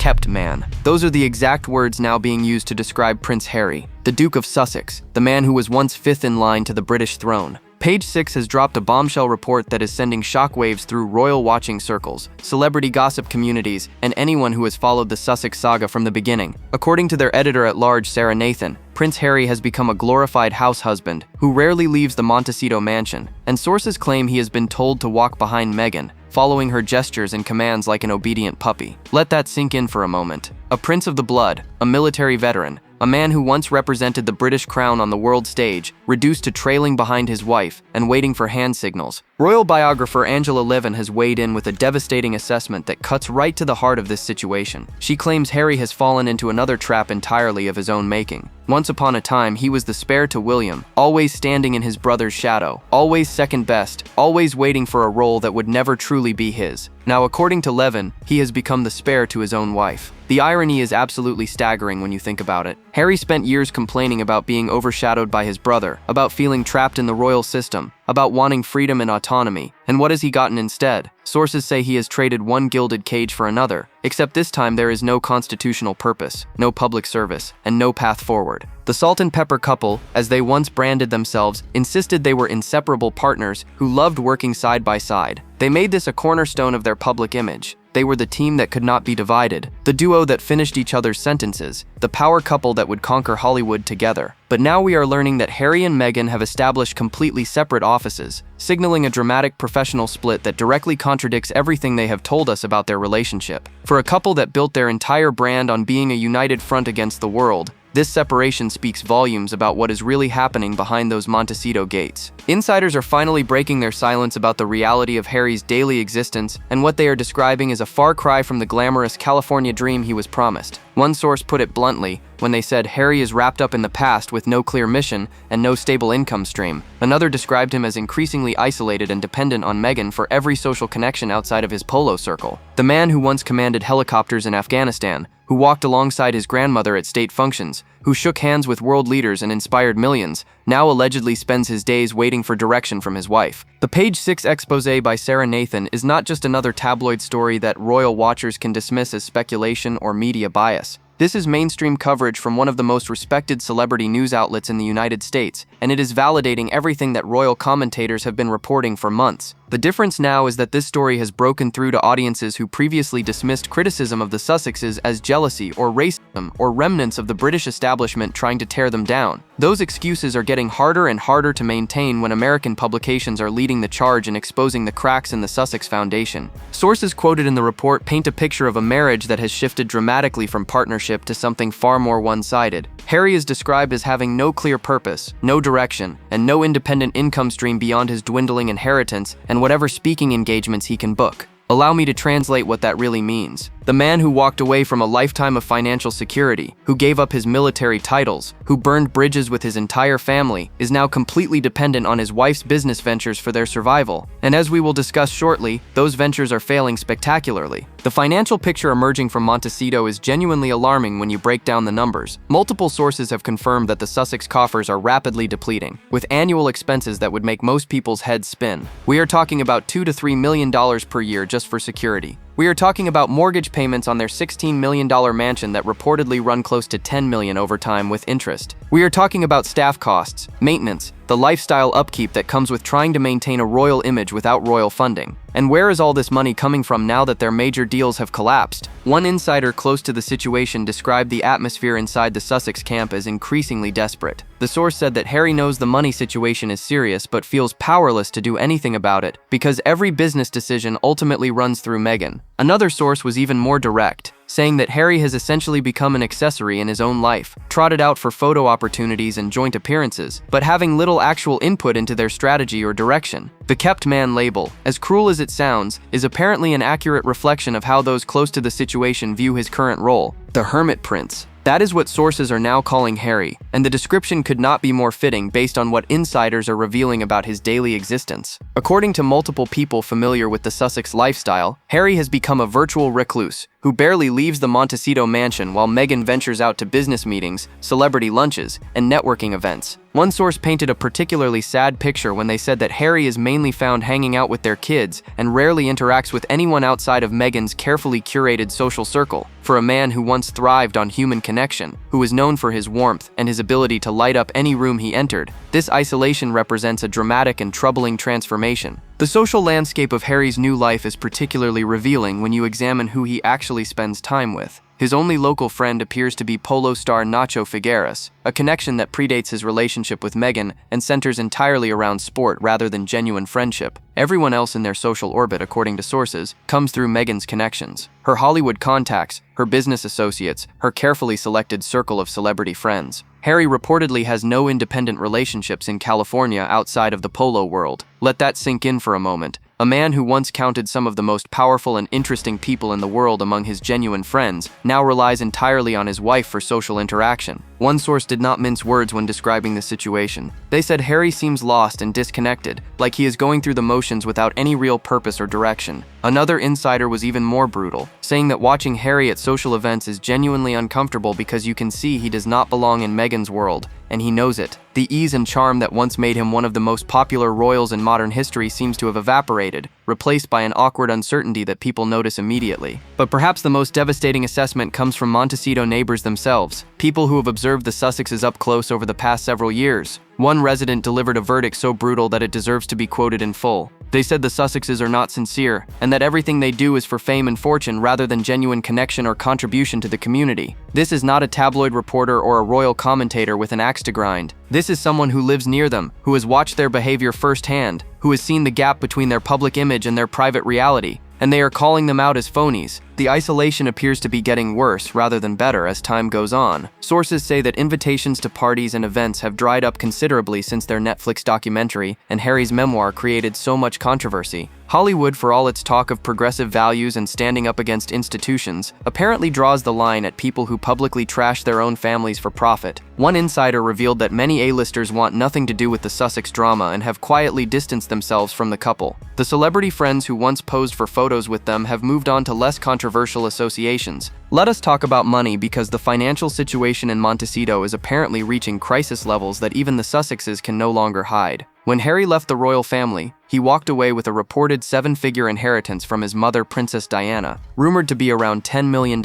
kept man. Those are the exact words now being used to describe Prince Harry, the Duke of Sussex, the man who was once fifth in line to the British throne. Page 6 has dropped a bombshell report that is sending shockwaves through royal watching circles, celebrity gossip communities, and anyone who has followed the Sussex saga from the beginning. According to their editor-at-large, Sarah Nathan, Prince Harry has become a glorified house husband who rarely leaves the Montecito mansion, and sources claim he has been told to walk behind Meghan, following her gestures and commands like an obedient puppy. Let that sink in for a moment. A prince of the blood, a military veteran, a man who once represented the British crown on the world stage, reduced to trailing behind his wife and waiting for hand signals. Royal biographer Angela Levin has weighed in with a devastating assessment that cuts right to the heart of this situation. She claims Harry has fallen into another trap entirely of his own making. Once upon a time, he was the spare to William, always standing in his brother's shadow, always second best, always waiting for a role that would never truly be his. Now, according to Levin, he has become the spare to his own wife. The irony is absolutely staggering when you think about it. Harry spent years complaining about being overshadowed by his brother, about feeling trapped in the royal system, about wanting freedom and autonomy. And what has he gotten instead? Sources say he has traded one gilded cage for another, except this time there is no constitutional purpose, no public service, and no path forward. The salt and pepper couple, as they once branded themselves, insisted they were inseparable partners who loved working side by side. They made this a cornerstone of their public image. They were the team that could not be divided, the duo that finished each other's sentences, the power couple that would conquer Hollywood together. But now we are learning that Harry and Meghan have established completely separate offices, signaling a dramatic professional split that directly contradicts everything they have told us about their relationship. For a couple that built their entire brand on being a united front against the world, this separation speaks volumes about what is really happening behind those Montecito gates. Insiders are finally breaking their silence about the reality of Harry's daily existence and what they are describing as a far cry from the glamorous California dream he was promised. One source put it bluntly when they said Harry is wrapped up in the past with no clear mission and no stable income stream. Another described him as increasingly isolated and dependent on Meghan for every social connection outside of his polo circle. The man who once commanded helicopters in Afghanistan, who walked alongside his grandmother at state functions, who shook hands with world leaders and inspired millions, now allegedly spends his days waiting for direction from his wife. The Page 6 expose by Sarah Nathan is not just another tabloid story that royal watchers can dismiss as speculation or media bias. This is mainstream coverage from one of the most respected celebrity news outlets in the United States, and it is validating everything that royal commentators have been reporting for months. The difference now is that this story has broken through to audiences who previously dismissed criticism of the Sussexes as jealousy or racism or remnants of the British establishment trying to tear them down. Those excuses are getting harder and harder to maintain when American publications are leading the charge in exposing the cracks in the Sussex foundation. Sources quoted in the report paint a picture of a marriage that has shifted dramatically from partnership to something far more one-sided. Harry is described as having no clear purpose, no direction, and no independent income stream beyond his dwindling inheritance and whatever speaking engagements he can book. Allow me to translate what that really means. The man who walked away from a lifetime of financial security, who gave up his military titles, who burned bridges with his entire family, is now completely dependent on his wife's business ventures for their survival. And as we will discuss shortly, those ventures are failing spectacularly. The financial picture emerging from Montecito is genuinely alarming when you break down the numbers. Multiple sources have confirmed that the Sussex coffers are rapidly depleting, with annual expenses that would make most people's heads spin. We are talking about $2 to $3 million per year just for security. We are talking about mortgage payments on their $16 million mansion that reportedly run close to $10 million over time with interest. We are talking about staff costs, maintenance, the lifestyle upkeep that comes with trying to maintain a royal image without royal funding. And where is all this money coming from now that their major deals have collapsed? One insider close to the situation described the atmosphere inside the Sussex camp as increasingly desperate. The source said that Harry knows the money situation is serious but feels powerless to do anything about it because every business decision ultimately runs through Meghan. Another source was even more direct, saying that Harry has essentially become an accessory in his own life, trotted out for photo opportunities and joint appearances, but having little actual input into their strategy or direction. The kept man label, as cruel as it sounds, is apparently an accurate reflection of how those close to the situation view his current role, the hermit prince. That is what sources are now calling Harry, and the description could not be more fitting based on what insiders are revealing about his daily existence. According to multiple people familiar with the Sussex lifestyle, Harry has become a virtual recluse, who barely leaves the Montecito mansion while Meghan ventures out to business meetings, celebrity lunches, and networking events. One source painted a particularly sad picture when they said that Harry is mainly found hanging out with their kids and rarely interacts with anyone outside of Meghan's carefully curated social circle. For a man who once thrived on human connection, who was known for his warmth and his ability to light up any room he entered, this isolation represents a dramatic and troubling transformation. The social landscape of Harry's new life is particularly revealing when you examine who he actually spends time with. His only local friend appears to be polo star Nacho Figueras, a connection that predates his relationship with Meghan and centers entirely around sport rather than genuine friendship. Everyone else in their social orbit, according to sources, comes through Meghan's connections. Her Hollywood contacts, her business associates, her carefully selected circle of celebrity friends. Harry reportedly has no independent relationships in California outside of the polo world. Let that sink in for a moment. A man who once counted some of the most powerful and interesting people in the world among his genuine friends now relies entirely on his wife for social interaction. One source did not mince words when describing the situation. They said Harry seems lost and disconnected, like he is going through the motions without any real purpose or direction. Another insider was even more brutal, saying that watching Harry at social events is genuinely uncomfortable because you can see he does not belong in Meghan's world, and he knows it. The ease and charm that once made him one of the most popular royals in modern history seems to have evaporated, replaced by an awkward uncertainty that people notice immediately. But perhaps the most devastating assessment comes from Montecito neighbors themselves, people who have observed the Sussexes up close over the past several years. One resident delivered a verdict so brutal that it deserves to be quoted in full. They said the Sussexes are not sincere, and that everything they do is for fame and fortune rather than genuine connection or contribution to the community. This is not a tabloid reporter or a royal commentator with an axe to grind. This is someone who lives near them, who has watched their behavior firsthand, who has seen the gap between their public image and their private reality, and they are calling them out as phonies. The isolation appears to be getting worse rather than better as time goes on. Sources say that invitations to parties and events have dried up considerably since their Netflix documentary and Harry's memoir created so much controversy. Hollywood, for all its talk of progressive values and standing up against institutions, apparently draws the line at people who publicly trash their own families for profit. One insider revealed that many A-listers want nothing to do with the Sussex drama and have quietly distanced themselves from the couple. The celebrity friends who once posed for photos with them have moved on to less controversial associations. Let us talk about money because the financial situation in Montecito is apparently reaching crisis levels that even the Sussexes can no longer hide. When Harry left the royal family, he walked away with a reported 7-figure inheritance from his mother, Princess Diana, rumored to be around $10 million.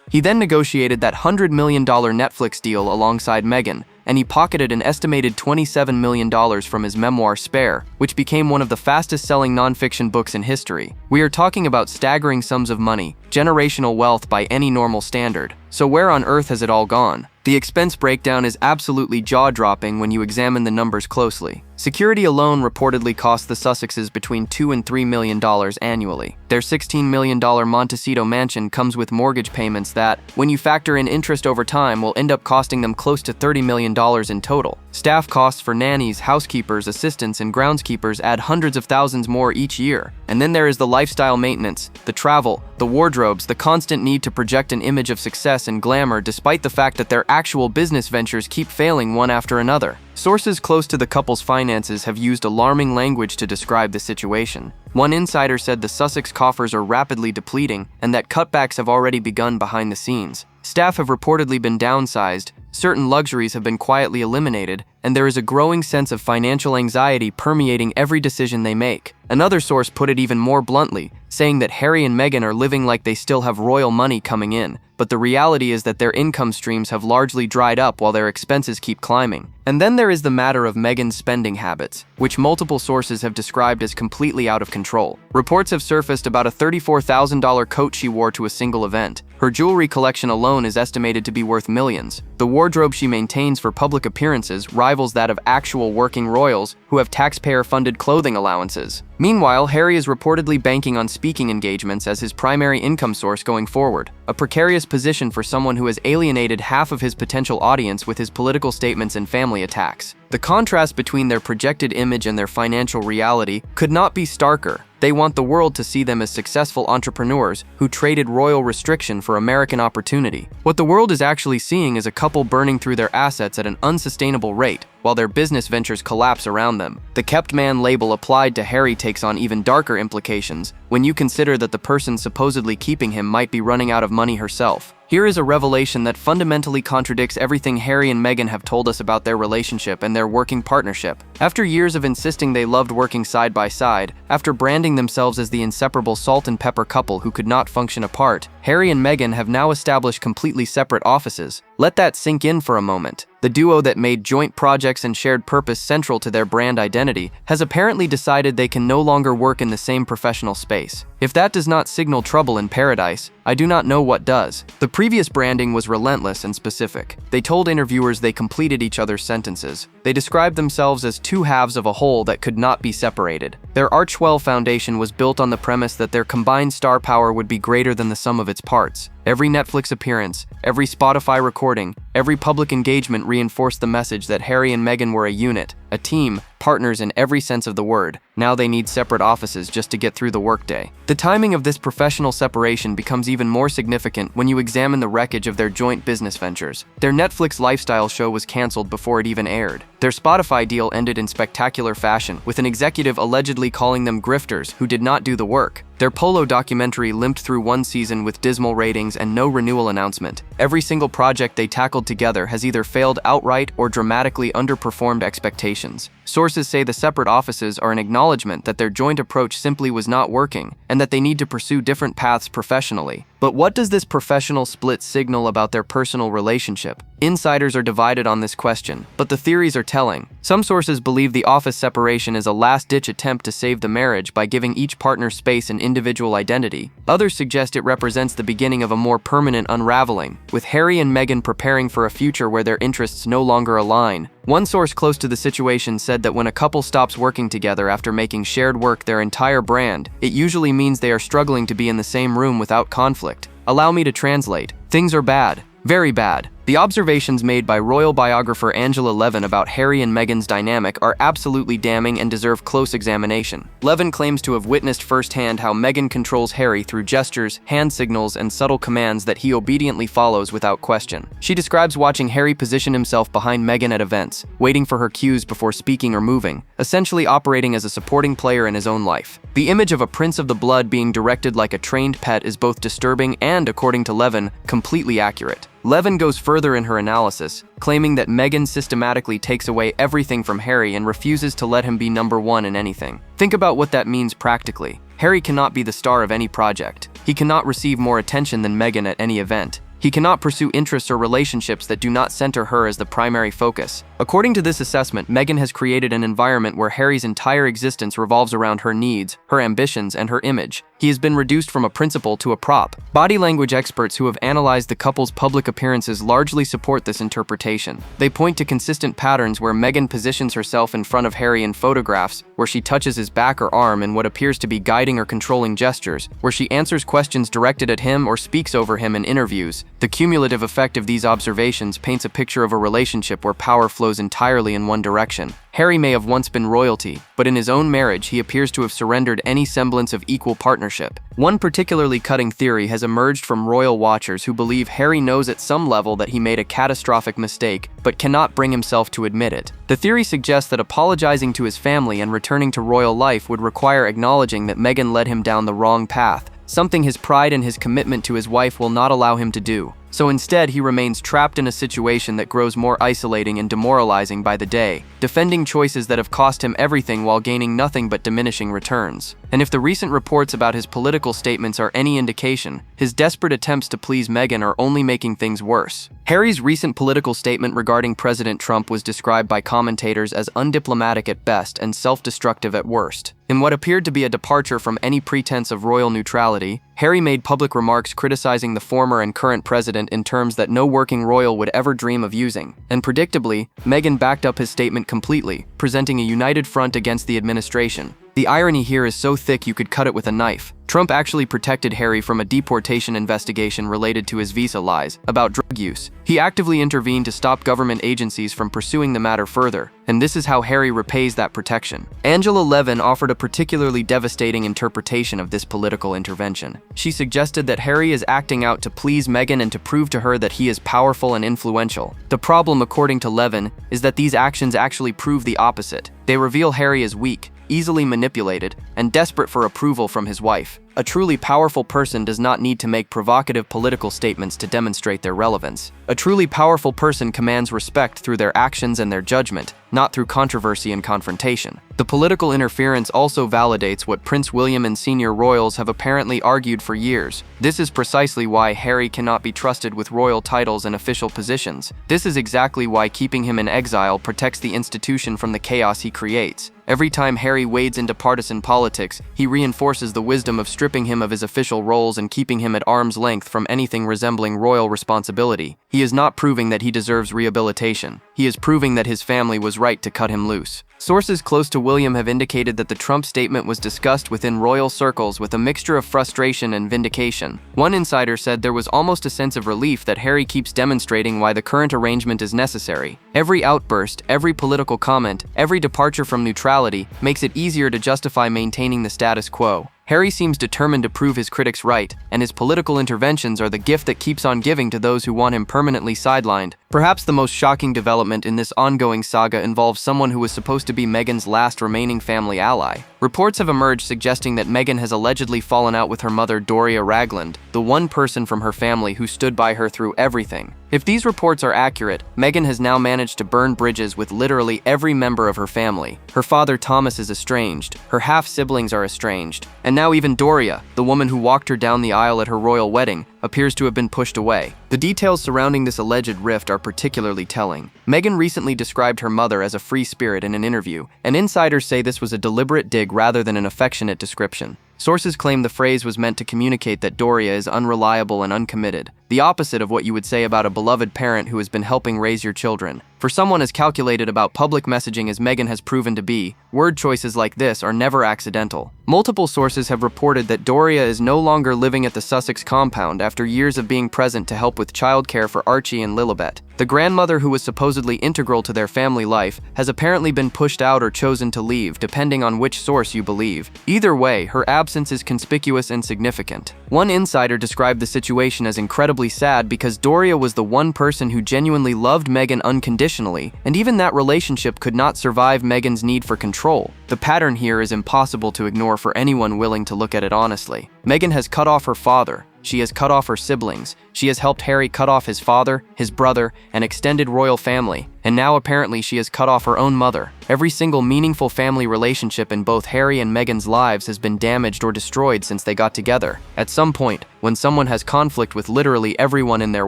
He then negotiated that $100 million Netflix deal alongside Meghan, and he pocketed an estimated $27 million from his memoir Spare, which became one of the fastest-selling nonfiction books in history. We are talking about staggering sums of money, generational wealth by any normal standard. So where on earth has it all gone? The expense breakdown is absolutely jaw-dropping when you examine the numbers closely. Security alone reportedly cost the Sussexes between $2 and $3 million annually. Their $16 million Montecito mansion comes with mortgage payments that, when you factor in interest over time, will end up costing them close to $30 million in total. Staff costs for nannies, housekeepers, assistants, and groundskeepers add hundreds of thousands more each year. And then there is the lifestyle maintenance, the travel, the wardrobes, the constant need to project an image of success and glamour despite the fact that their actual business ventures keep failing one after another. Sources close to the couple's finances have used alarming language to describe the situation. One insider said the Sussex coffers are rapidly depleting and that cutbacks have already begun behind the scenes. Staff have reportedly been downsized, certain luxuries have been quietly eliminated, and there is a growing sense of financial anxiety permeating every decision they make. Another source put it even more bluntly, saying that Harry and Meghan are living like they still have royal money coming in, but the reality is that their income streams have largely dried up while their expenses keep climbing. And then there is the matter of Meghan's spending habits, which multiple sources have described as completely out of control. Reports have surfaced about a $34,000 coat she wore to a single event. Her jewelry collection alone is estimated to be worth millions. The wardrobe she maintains for public appearances rivals that of actual working royals who have taxpayer-funded clothing allowances. Meanwhile, Harry is reportedly banking on speaking engagements as his primary income source going forward, a precarious position for someone who has alienated half of his potential audience with his political statements and family attacks. The contrast between their projected image and their financial reality could not be starker. They want the world to see them as successful entrepreneurs who traded royal restriction for American opportunity. What the world is actually seeing is a couple burning through their assets at an unsustainable rate, while their business ventures collapse around them. The kept man label applied to Harry takes on even darker implications when you consider that the person supposedly keeping him might be running out of money herself. Here is a revelation that fundamentally contradicts everything Harry and Meghan have told us about their relationship and their working partnership. After years of insisting they loved working side by side, after branding themselves as the inseparable salt and pepper couple who could not function apart, Harry and Meghan have now established completely separate offices. Let that sink in for a moment. The duo that made joint projects and shared purpose central to their brand identity has apparently decided they can no longer work in the same professional space. If that does not signal trouble in paradise, I do not know what does. The previous branding was relentless and specific. They told interviewers they completed each other's sentences. They described themselves as two halves of a whole that could not be separated. Their Archwell foundation was built on the premise that their combined star power would be greater than the sum of its parts. Every Netflix appearance, every Spotify recording, every public engagement reinforced the message that Harry and Meghan were a unit, a team, partners in every sense of the word. Now they need separate offices just to get through the workday. The timing of this professional separation becomes even more significant when you examine the wreckage of their joint business ventures. Their Netflix lifestyle show was canceled before it even aired. Their Spotify deal ended in spectacular fashion, with an executive allegedly calling them grifters who did not do the work. Their Polo documentary limped through one season with dismal ratings and no renewal announcement. Every single project they tackled together has either failed outright or dramatically underperformed expectations. Sources say the separate offices are an acknowledgement that their joint approach simply was not working and that they need to pursue different paths professionally. But what does this professional split signal about their personal relationship? Insiders are divided on this question, but the theories are telling. Some sources believe the office separation is a last-ditch attempt to save the marriage by giving each partner space and individual identity. Others suggest it represents the beginning of a more permanent unraveling, with Harry and Meghan preparing for a future where their interests no longer align. One source close to the situation said that when a couple stops working together after making shared work their entire brand, it usually means they are struggling to be in the same room without conflict. Allow me to translate. Things are bad. Very bad. The observations made by royal biographer Angela Levin about Harry and Meghan's dynamic are absolutely damning and deserve close examination. Levin claims to have witnessed firsthand how Meghan controls Harry through gestures, hand signals, and subtle commands that he obediently follows without question. She describes watching Harry position himself behind Meghan at events, waiting for her cues before speaking or moving, essentially operating as a supporting player in his own life. The image of a prince of the blood being directed like a trained pet is both disturbing and, according to Levin, completely accurate. Levin goes further in her analysis, claiming that Meghan systematically takes away everything from Harry and refuses to let him be number one in anything. Think about what that means practically. Harry cannot be the star of any project. He cannot receive more attention than Meghan at any event. He cannot pursue interests or relationships that do not center her as the primary focus. According to this assessment, Meghan has created an environment where Harry's entire existence revolves around her needs, her ambitions, and her image. He has been reduced from a principal to a prop. Body language experts who have analyzed the couple's public appearances largely support this interpretation. They point to consistent patterns where Meghan positions herself in front of Harry in photographs, where she touches his back or arm in what appears to be guiding or controlling gestures, where she answers questions directed at him or speaks over him in interviews. The cumulative effect of these observations paints a picture of a relationship where power flows entirely in one direction. Harry may have once been royalty, but in his own marriage he appears to have surrendered any semblance of equal partnership. One particularly cutting theory has emerged from royal watchers who believe Harry knows at some level that he made a catastrophic mistake, but cannot bring himself to admit it. The theory suggests that apologizing to his family and returning to royal life would require acknowledging that Meghan led him down the wrong path, something his pride and his commitment to his wife will not allow him to do. So instead, he remains trapped in a situation that grows more isolating and demoralizing by the day, defending choices that have cost him everything while gaining nothing but diminishing returns. And if the recent reports about his political statements are any indication, his desperate attempts to please Meghan are only making things worse. Harry's recent political statement regarding President Trump was described by commentators as undiplomatic at best and self-destructive at worst. In what appeared to be a departure from any pretense of royal neutrality, Harry made public remarks criticizing the former and current president in terms that no working royal would ever dream of using. And predictably, Meghan backed up his statement completely, presenting a united front against the administration. The irony here is so thick you could cut it with a knife. Trump actually protected Harry from a deportation investigation related to his visa lies about drug use. He actively intervened to stop government agencies from pursuing the matter further, and this is how Harry repays that protection. Angela Levin offered a particularly devastating interpretation of this political intervention. She suggested that Harry is acting out to please Meghan and to prove to her that he is powerful and influential. The problem, according to Levin, is that these actions actually prove the opposite. They reveal Harry as weak, easily manipulated, and desperate for approval from his wife. A truly powerful person does not need to make provocative political statements to demonstrate their relevance. A truly powerful person commands respect through their actions and their judgment, not through controversy and confrontation. The political interference also validates what Prince William and senior royals have apparently argued for years. This is precisely why Harry cannot be trusted with royal titles and official positions. This is exactly why keeping him in exile protects the institution from the chaos he creates. Every time Harry wades into partisan politics, he reinforces the wisdom of stripping him of his official roles and keeping him at arm's length from anything resembling royal responsibility. He is not proving that he deserves rehabilitation. He is proving that his family was right to cut him loose. Sources close to William have indicated that the Trump statement was discussed within royal circles with a mixture of frustration and vindication. One insider said there was almost a sense of relief that Harry keeps demonstrating why the current arrangement is necessary. Every outburst, every political comment, every departure from neutrality makes it easier to justify maintaining the status quo. Harry seems determined to prove his critics right, and his political interventions are the gift that keeps on giving to those who want him permanently sidelined. Perhaps the most shocking development in this ongoing saga involves someone who was supposed to be Meghan's last remaining family ally. Reports have emerged suggesting that Meghan has allegedly fallen out with her mother Doria Ragland, the one person from her family who stood by her through everything. If these reports are accurate, Meghan has now managed to burn bridges with literally every member of her family. Her father Thomas is estranged, her half-siblings are estranged, and now even Doria, the woman who walked her down the aisle at her royal wedding, appears to have been pushed away. The details surrounding this alleged rift are particularly telling. Meghan recently described her mother as a free spirit in an interview, and insiders say this was a deliberate dig rather than an affectionate description. Sources claim the phrase was meant to communicate that Doria is unreliable and uncommitted, the opposite of what you would say about a beloved parent who has been helping raise your children. For someone as calculated about public messaging as Meghan has proven to be, word choices like this are never accidental. Multiple sources have reported that Doria is no longer living at the Sussex compound after years of being present to help with childcare for Archie and Lilibet. The grandmother who was supposedly integral to their family life has apparently been pushed out or chosen to leave, depending on which source you believe. Either way, her absence is conspicuous and significant. One insider described the situation as incredibly sad because Doria was the one person who genuinely loved Meghan unconditionally, and even that relationship could not survive Meghan's need for control. The pattern here is impossible to ignore for anyone willing to look at it honestly. Meghan has cut off her father. She has cut off her siblings. She has helped Harry cut off his father, his brother, and extended royal family. And now apparently she has cut off her own mother. Every single meaningful family relationship in both Harry and Meghan's lives has been damaged or destroyed since they got together. At some point, when someone has conflict with literally everyone in their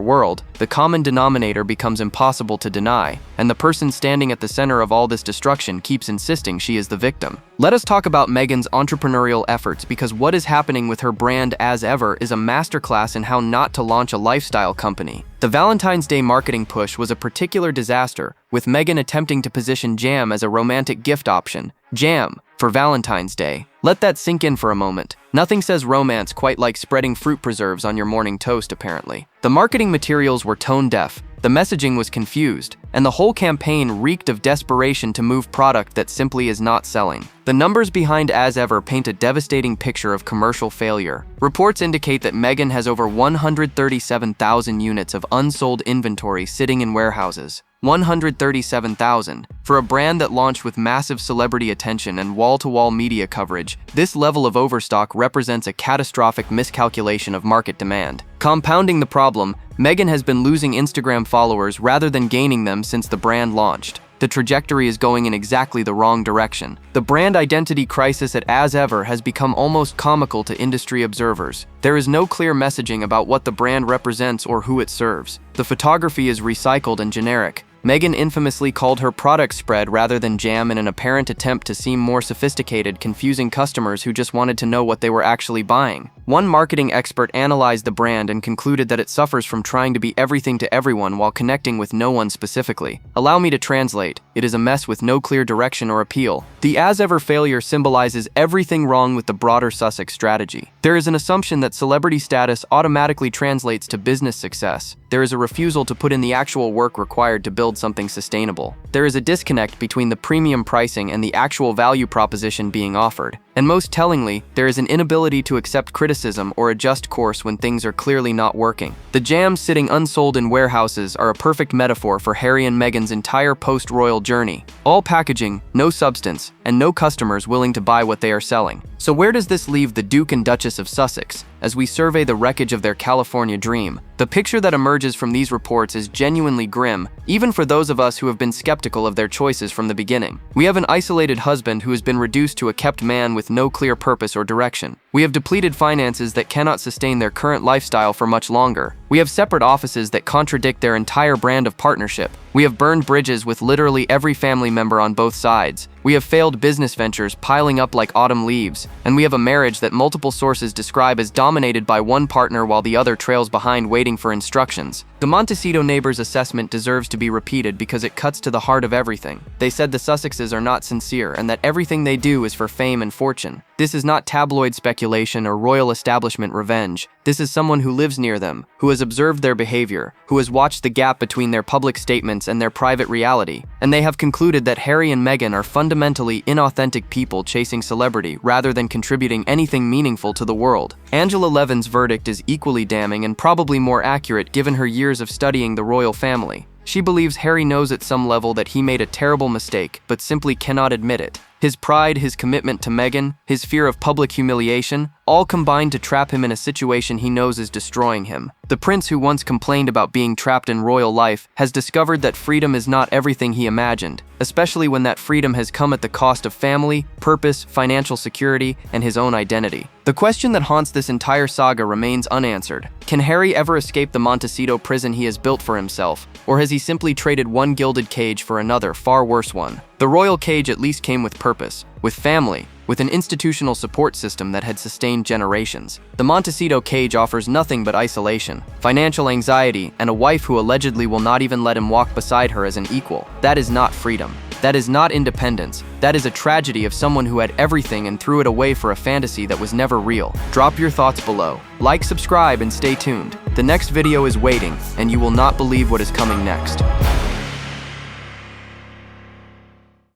world, the common denominator becomes impossible to deny, and the person standing at the center of all this destruction keeps insisting she is the victim. Let us talk about Meghan's entrepreneurial efforts, because what is happening with her brand As Ever is a masterclass in how not to launch a lifestyle company. The Valentine's Day marketing push was a particular disaster, with Meghan attempting to position jam as a romantic gift option. Jam for Valentine's Day. Let that sink in for a moment. Nothing says romance quite like spreading fruit preserves on your morning toast, apparently. The marketing materials were tone deaf, the messaging was confused, and the whole campaign reeked of desperation to move product that simply is not selling. The numbers behind As Ever paint a devastating picture of commercial failure. Reports indicate that Meghan has over 137,000 units of unsold inventory sitting in warehouses. 137,000. For a brand that launched with massive celebrity attention and wall-to-wall media coverage, this level of overstock represents a catastrophic miscalculation of market demand. Compounding the problem, Meghan has been losing Instagram followers rather than gaining them since the brand launched. The trajectory is going in exactly the wrong direction. The brand identity crisis at As Ever has become almost comical to industry observers. There is no clear messaging about what the brand represents or who it serves. The photography is recycled and generic. Meghan infamously called her product spread rather than jam in an apparent attempt to seem more sophisticated, confusing customers who just wanted to know what they were actually buying. One marketing expert analyzed the brand and concluded that it suffers from trying to be everything to everyone while connecting with no one specifically. Allow me to translate. It is a mess with no clear direction or appeal. The as-ever failure symbolizes everything wrong with the broader Sussex strategy. There is an assumption that celebrity status automatically translates to business success. There is a refusal to put in the actual work required to build something sustainable. There is a disconnect between the premium pricing and the actual value proposition being offered. And most tellingly, there is an inability to accept criticism or adjust course when things are clearly not working. The jams sitting unsold in warehouses are a perfect metaphor for Harry and Meghan's entire post-royal journey. All packaging, no substance, and no customers willing to buy what they are selling. So where does this leave the Duke and Duchess of Sussex as we survey the wreckage of their California dream? The picture that emerges from these reports is genuinely grim, even for those of us who have been skeptical of their choices from the beginning. We have an isolated husband who has been reduced to a kept man with no clear purpose or direction. We have depleted finances that cannot sustain their current lifestyle for much longer. We have separate offices that contradict their entire brand of partnership. We have burned bridges with literally every family member on both sides. We have failed business ventures piling up like autumn leaves. And we have a marriage that multiple sources describe as dominated by one partner while the other trails behind waiting for instructions. The Montecito neighbors' assessment deserves to be repeated because it cuts to the heart of everything. They said the Sussexes are not sincere and that everything they do is for fame and fortune. This is not tabloid speculation or royal establishment revenge. This is someone who lives near them, who has observed their behavior, who has watched the gap between their public statements and their private reality, and they have concluded that Harry and Meghan are fundamentally inauthentic people chasing celebrity rather than contributing anything meaningful to the world. Angela Levin's verdict is equally damning and probably more accurate given her years of studying the royal family. She believes Harry knows at some level that he made a terrible mistake, but simply cannot admit it. His pride, his commitment to Meghan, his fear of public humiliation, all combine to trap him in a situation he knows is destroying him. The prince who once complained about being trapped in royal life has discovered that freedom is not everything he imagined, especially when that freedom has come at the cost of family, purpose, financial security, and his own identity. The question that haunts this entire saga remains unanswered. Can Harry ever escape the Montecito prison he has built for himself, or has he simply traded one gilded cage for another, far worse one? The royal cage at least came with purpose, with family, with an institutional support system that had sustained generations. The Montecito cage offers nothing but isolation, financial anxiety, and a wife who allegedly will not even let him walk beside her as an equal. That is not freedom. That is not independence. That is a tragedy of someone who had everything and threw it away for a fantasy that was never real. Drop your thoughts below. Like, subscribe, and stay tuned. The next video is waiting, and you will not believe what is coming next.